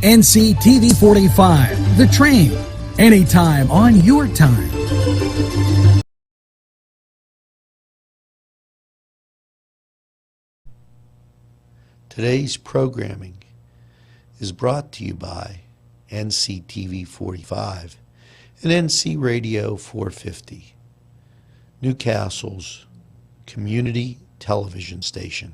NCTV45, The Train, anytime on your time. Today's programming is brought to you by NCTV45 and NC Radio 450, Newcastle's community television station.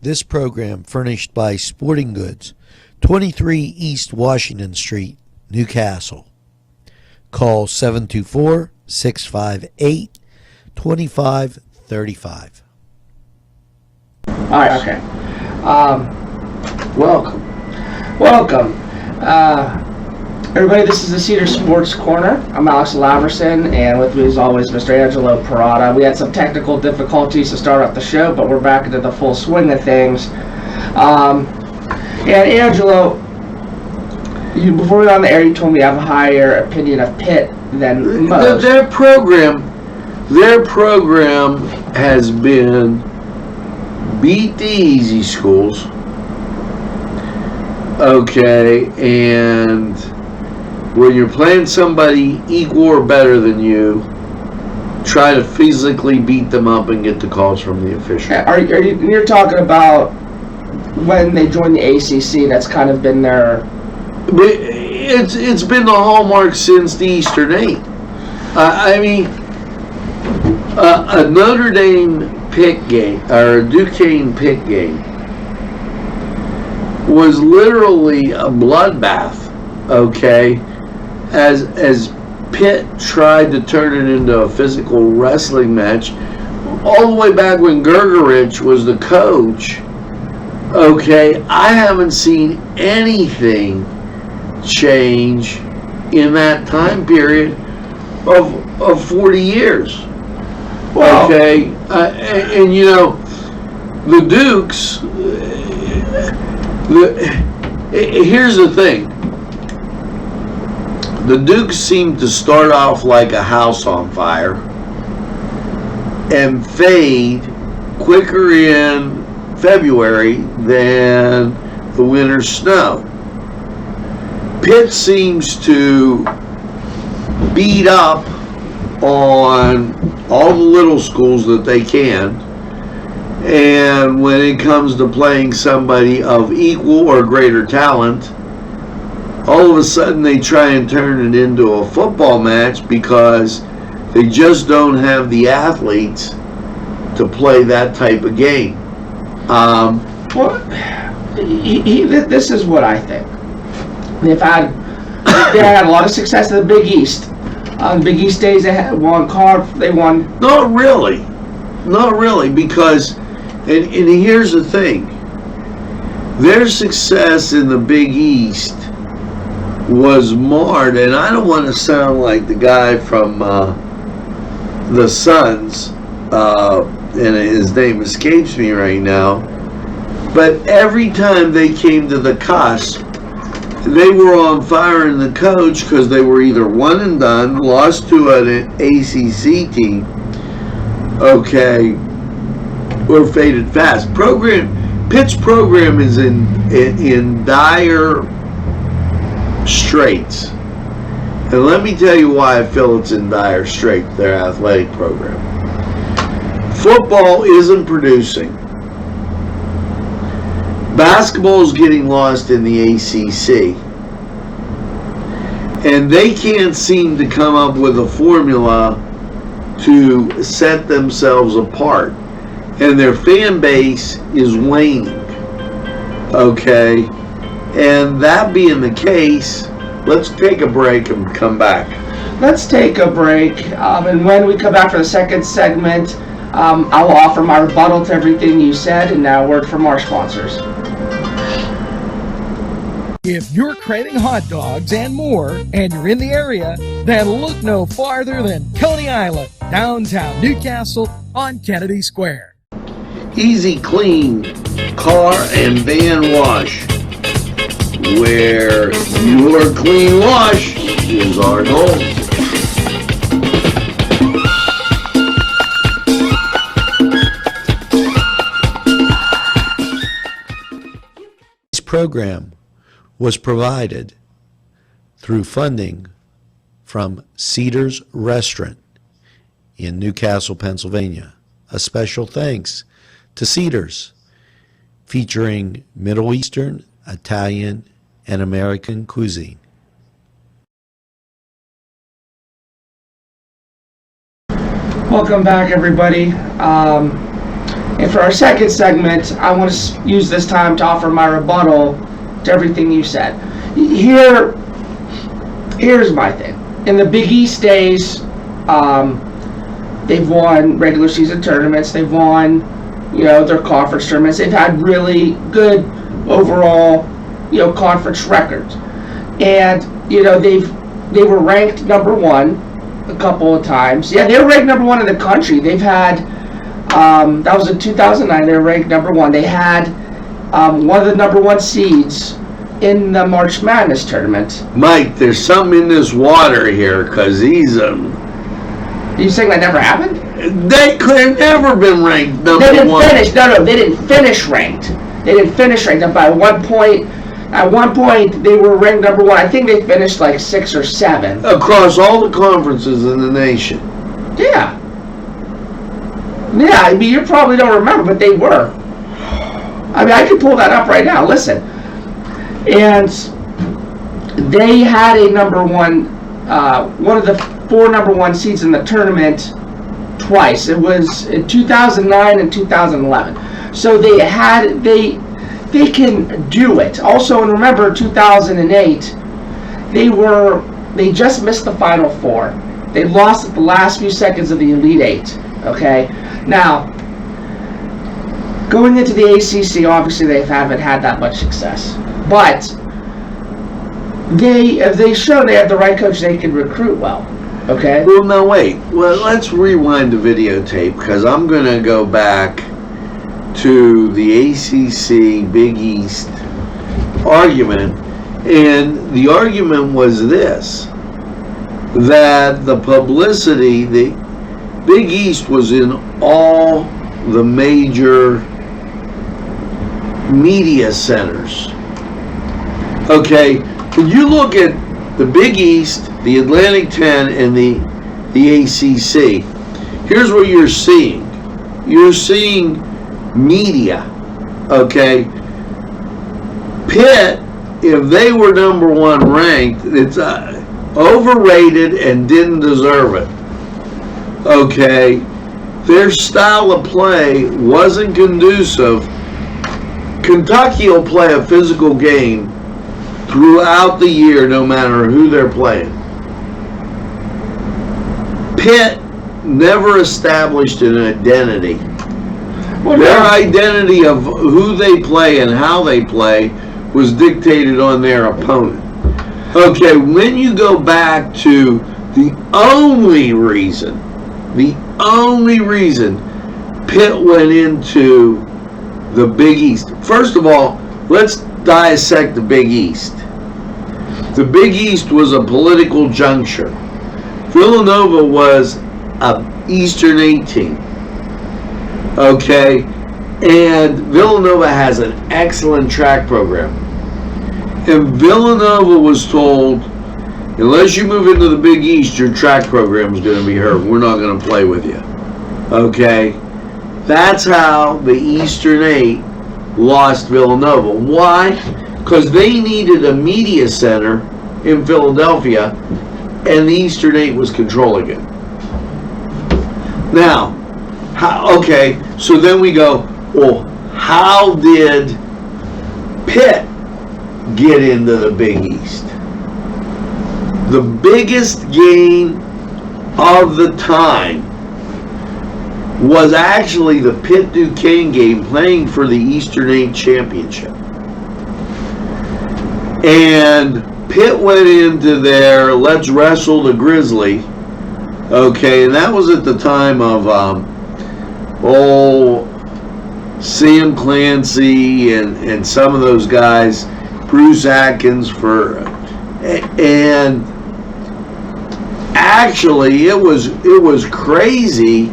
This program furnished by Sporting Goods, 23 East Washington Street, Newcastle. Call 724-658-2535. All right, okay. Welcome. Everybody, this is the Cedars Sports Corner. I'm Alex Laverson, and with me as always, Mr. Angelo Parada. We had some technical difficulties to start off the show, but we're back into the full swing of things. And Angelo, before we went on the air, you told me you have a higher opinion of PITT than most. Their program has been beat the easy schools, okay, and when you're playing somebody equal or better than you, try to physically beat them up and get the calls from the official. You're talking about when they joined the ACC? That's kind of been their. It's been the hallmark since the Eastern Eight. A Notre Dame Pitt game or a Duquesne Pitt game was literally a bloodbath. Okay. As Pitt tried to turn it into a physical wrestling match, all the way back when Gergerich was the coach, okay, I haven't seen anything change in that time period of 40 years. Wow. Okay, and you know, the Dukes, here's the thing. The Dukes seem to start off like a house on fire and fade quicker in February than the winter snow. Pitt seems to beat up on all the little schools that they can, and when it comes to playing somebody of equal or greater talent, all of a sudden they try and turn it into a football match because they just don't have the athletes to play that type of game. This is what I think. They had a lot of success in the Big East. On Big East days, they won. Not really, because, and here's the thing. Their success in the Big East was marred, and I don't want to sound like the guy from the Suns, and his name escapes me right now, but every time they came to the cusp, they were on fire in the coach because they were either one and done, lost to an ACC team, okay, or faded fast. Pitt's program is in dire straits. And let me tell you why I feel it's in dire straits, their athletic program. Football isn't producing. Basketball is getting lost in the ACC. And they can't seem to come up with a formula to set themselves apart. And their fan base is waning. Okay? And that being the case, let's take a break and come back. Let's take a break. And when we come back for the second segment, I will offer my rebuttal to everything you said, and now a word from our sponsors. If you're craving hot dogs and more, and you're in the area, then look no farther than Coney Island, downtown Newcastle on Kennedy Square. Easy Clean Car and Van Wash, where your clean wash is our goal. This program was provided through funding from Cedars Restaurant in Newcastle, Pennsylvania. A special thanks to Cedars, featuring Middle Eastern, Italian, and American cuisine. Welcome back, everybody. And for our second segment, I want to use this time to offer my rebuttal to everything you said. Here's my thing. In the Big East days, they've won regular season tournaments. They've won, their conference tournaments. They've had really good overall, conference records. And they were ranked number one a couple of times. Yeah, they were ranked number one in the country. They've had, that was in 2009. They were ranked number one. They had one of the number one seeds in the March Madness tournament. Mike, there's something in this water here, because he's Are you saying that never happened? they could have never been ranked number They didn't one. finish. No, they didn't finish ranked. They didn't finish ranked. By one point, at one point, they were ranked number one. I think they finished like 6 or 7 Across all the conferences in the nation. Yeah. Yeah. I mean, you probably don't remember, but they were. I mean, I could pull that up right now. Listen. And they had a number one, one of the 4 number one seeds in the tournament twice. It was in 2009 and 2011. So they can do it. Also, and remember, 2008, they just missed the Final Four. They lost at the last few seconds of the Elite Eight. Okay, now going into the ACC, obviously they haven't had that much success. But if they show they have the right coach, they can recruit well. Okay. Well, no, wait. Well, let's rewind the videotape, because I'm going to go back to the ACC Big East argument. And the argument was this, that the publicity, the Big East was in all the major media centers. Okay, when you look at the Big East, the Atlantic 10, and the ACC, here's what you're seeing. You're seeing media, okay? Pitt, if they were number one ranked, it's overrated and didn't deserve it, okay? Their style of play wasn't conducive. Kentucky will play a physical game throughout the year, no matter who they're playing. Pitt never established an identity. Their identity of who they play and how they play was dictated on their opponent. Okay, when you go back to the only reason Pitt went into the Big East. First of all, let's dissect the Big East. The Big East was a political juncture. Villanova was a Eastern 18. Okay? And Villanova has an excellent track program. And Villanova was told, unless you move into the Big East, your track program is going to be hurt. We're not going to play with you. Okay? That's how the Eastern 8 lost Villanova. Why? Because they needed a media center in Philadelphia, and the Eastern 8 was controlling it. Now, okay, so then we go, well, how did Pitt get into the Big East? The biggest game of the time was actually the Pitt Duquesne game, playing for the Eastern 8 championship. And Pitt went into their let's wrestle the Grizzly. Okay, and that was at the time of Sam Clancy and some of those guys, Bruce Atkins and actually it was crazy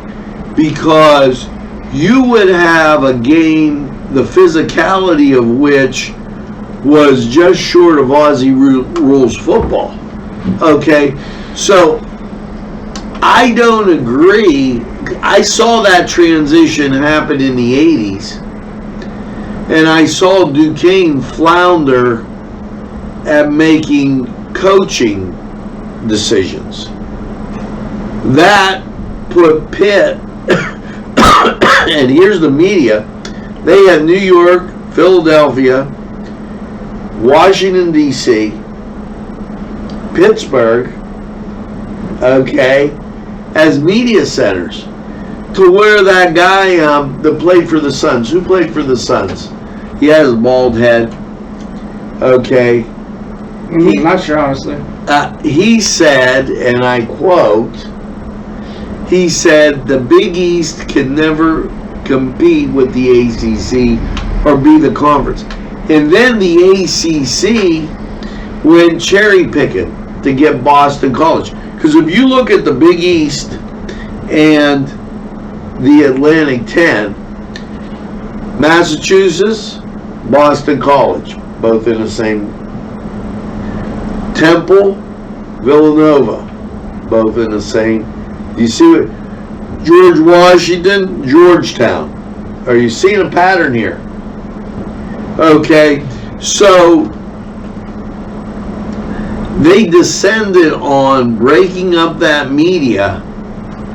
because you would have a game, the physicality of which was just short of Aussie rules football. Okay, so I don't agree. I saw that transition happen in the 80s, and I saw Duquesne flounder at making coaching decisions. That put Pitt, and here's the media, they had New York, Philadelphia, Washington, D.C., Pittsburgh, okay, as media centers, to where that guy that played for the Suns, who played for the Suns? He has a bald head, okay. I'm not sure, honestly. He said, and I quote, he said, the Big East can never compete with the ACC or be the conference. And then the ACC went cherry picking to get Boston College. Because if you look at the Big East and the Atlantic 10, Massachusetts, Boston College, both in the same. Temple, Villanova, both in the same. Do you see what? George Washington, Georgetown. Are you seeing a pattern here? Okay, so they descended on breaking up that media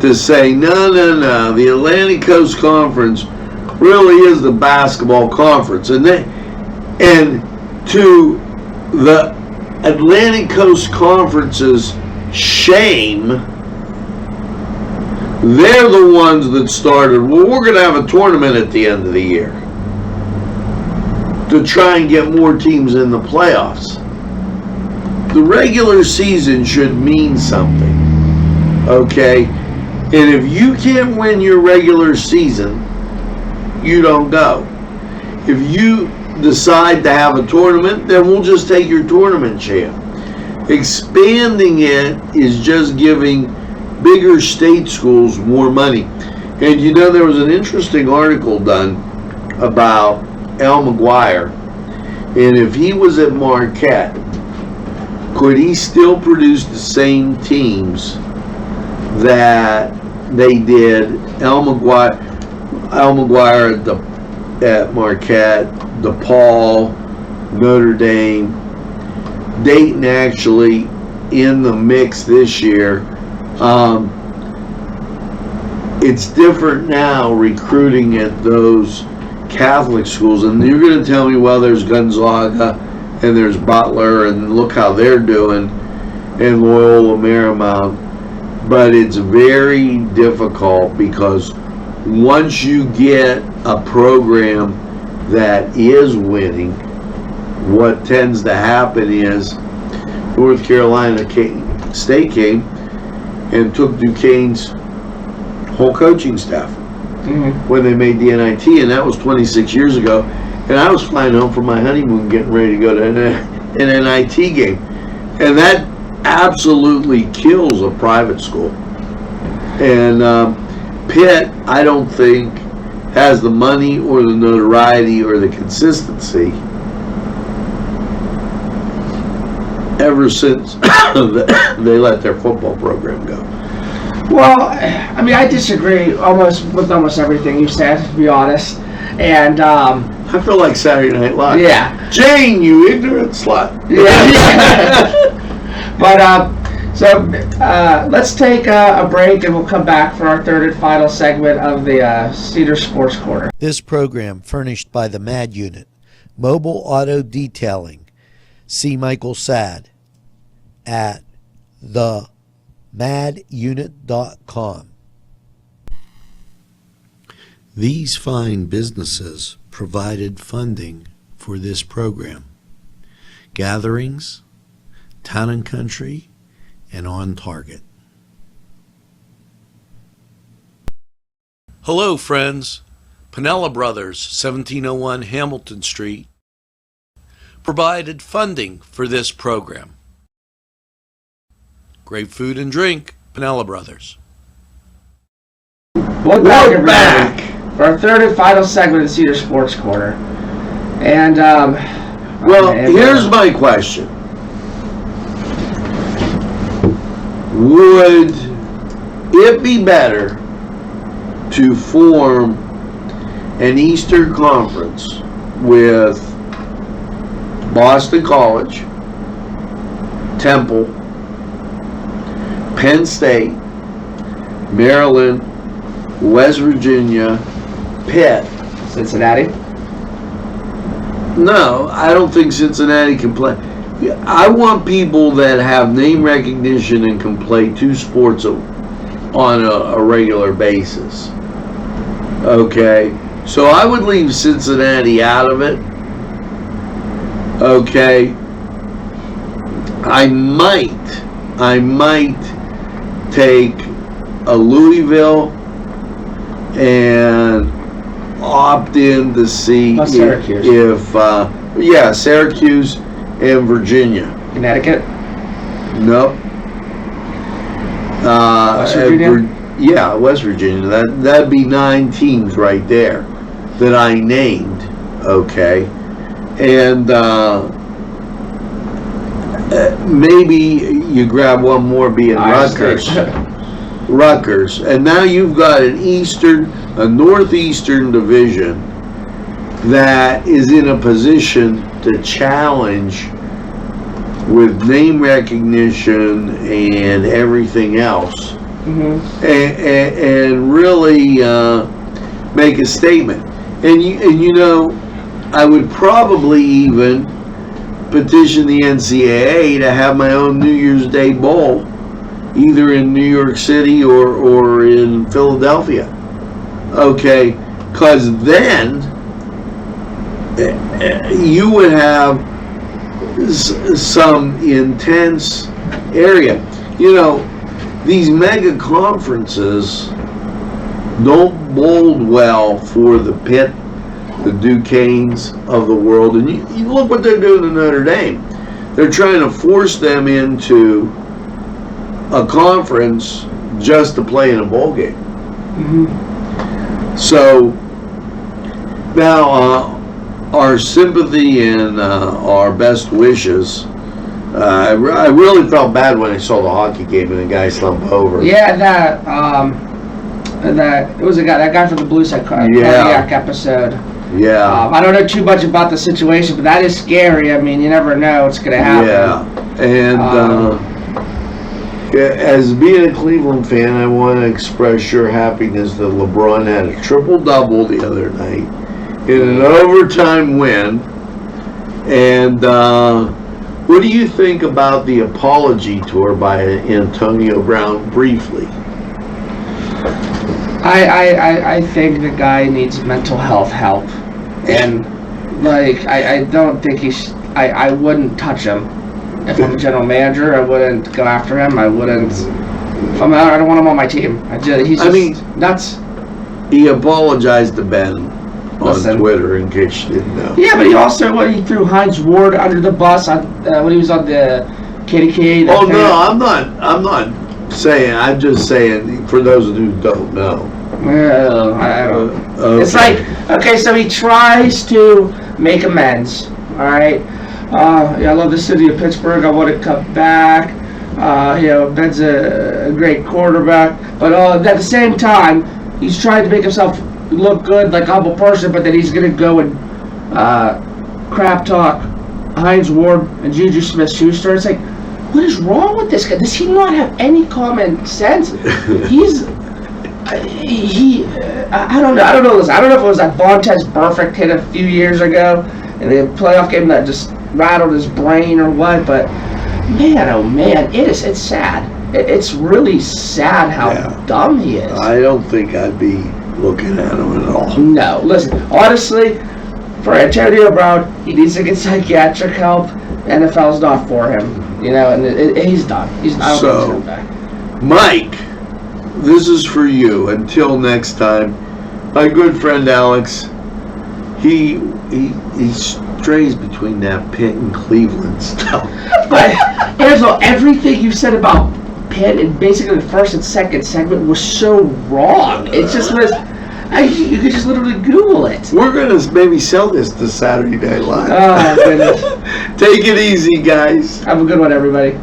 to say, no, the Atlantic Coast Conference really is the basketball conference. And to the Atlantic Coast Conference's shame, they're the ones that started, well, we're going to have a tournament at the end of the year to try and get more teams in the playoffs. The regular season should mean something, okay? And if you can't win your regular season, you don't go. If you decide to have a tournament, then we'll just take your tournament champ. Expanding it is just giving bigger state schools more money. And you know, there was an interesting article done about Al McGuire, and if he was at Marquette, could he still produce the same teams that they did? Al McGuire at Marquette, DePaul, Notre Dame, Dayton actually in the mix this year. It's different now recruiting at those Catholic schools, and you're going to tell me, well, there's Gonzaga and there's Butler, and look how they're doing, and Loyola Marymount. But it's very difficult because once you get a program that is winning, what tends to happen is North Carolina State came and took Duquesne's whole coaching staff when they made the NIT, and that was 26 years ago. And I was flying home from my honeymoon getting ready to go to an NIT game. And that absolutely kills a private school. And Pitt, I don't think, has the money or the notoriety or the consistency ever since they let their football program go. Well, I mean, I disagree with almost everything you said, to be honest. And I feel like Saturday Night Live. Yeah. Jane, you ignorant slut. Yeah. But let's take a break, and we'll come back for our third and final segment of the Cedars Sports Corner. This program furnished by the MAD Unit, Mobile Auto Detailing. See Michael Sad at themadunit.com. These fine businesses provided funding for this program. gatherings, town and country, and on target. Hello, friends. Pinella Brothers, 1701 Hamilton Street, provided funding for this program. Great food and drink, Pinella Brothers. We're back for our third and final segment of the Cedars Sports Corner. And, here's my question. Would it be better to form an Eastern Conference with Boston College, Temple, Penn State, Maryland, West Virginia, Pitt, Cincinnati? No, I don't think Cincinnati can play. I want people that have name recognition and can play two sports on a regular basis. Okay, so I would leave Cincinnati out of it. Okay, I might take a Louisville and opt in to see if Syracuse and Virginia. Connecticut? Nope. West Virginia? West Virginia. That'd be 9 teams right there that I named. Okay, and maybe you grab one more, being Rutgers. Rutgers, and now you've got a northeastern division that is in a position to challenge with name recognition and everything else, and really make a statement. And I would probably even petition the NCAA to have my own New Year's Day Bowl, either in New York City or in Philadelphia. Okay, because then you would have some intense area. These mega conferences don't bode well for the Pitt, the Duquesnes of the world. And you look what they're doing to Notre Dame. They're trying to force them into a conference just to play in a bowl game. So now our sympathy and our best wishes. I really felt bad when I saw the hockey game and the guy slumped over. Yeah, that it was that guy from the Blue Side cardiac episode. Yeah. I don't know too much about the situation, but that is scary. I mean, you never know what's going to happen. Yeah, and as being a Cleveland fan, I want to express your happiness that LeBron had a triple-double the other night in an overtime win. And what do you think about the apology tour by Antonio Brown, briefly? I think the guy needs mental health help, and I don't think I wouldn't touch him if I'm a general manager. I wouldn't go after him. I wouldn't. I don't want him on my team. He's just nuts. He apologized to Ben on Twitter, in case you didn't know. Yeah, but he threw Hines Ward under the bus when he was on the KDK. Oh no, I'm not saying. I'm just saying for those who don't know. Well, I don't. Okay. It's like, okay, so he tries to make amends. All right. I love the city of Pittsburgh. I want to come back. Ben's a great quarterback, but at the same time, he's trying to make himself look good, like a humble person, but then he's going to go and crap talk Hines Ward and Juju Smith-Schuster. It's like, what is wrong with this guy? Does he not have any common sense? I don't know. I don't know if it was that Vontez Burfict hit a few years ago in the playoff game that just rattled his brain or what, but man, oh man, it's sad. It's really sad how dumb he is. I don't think I'd be looking at him at all. No, listen, honestly, for Antonio Brown, he needs to get psychiatric help. NFL's not for him, you know, and he's done. I don't think he's coming back. Mike, this is for you. Until next time, my good friend Alex, he strays between that Pitt and Cleveland stuff. Angelo, everything you said about Pitt and basically the first and second segment was so wrong. It just was. You could just literally Google it. We're gonna maybe sell this to Saturday Night Live. Oh, goodness. Take it easy, guys. Have a good one, everybody.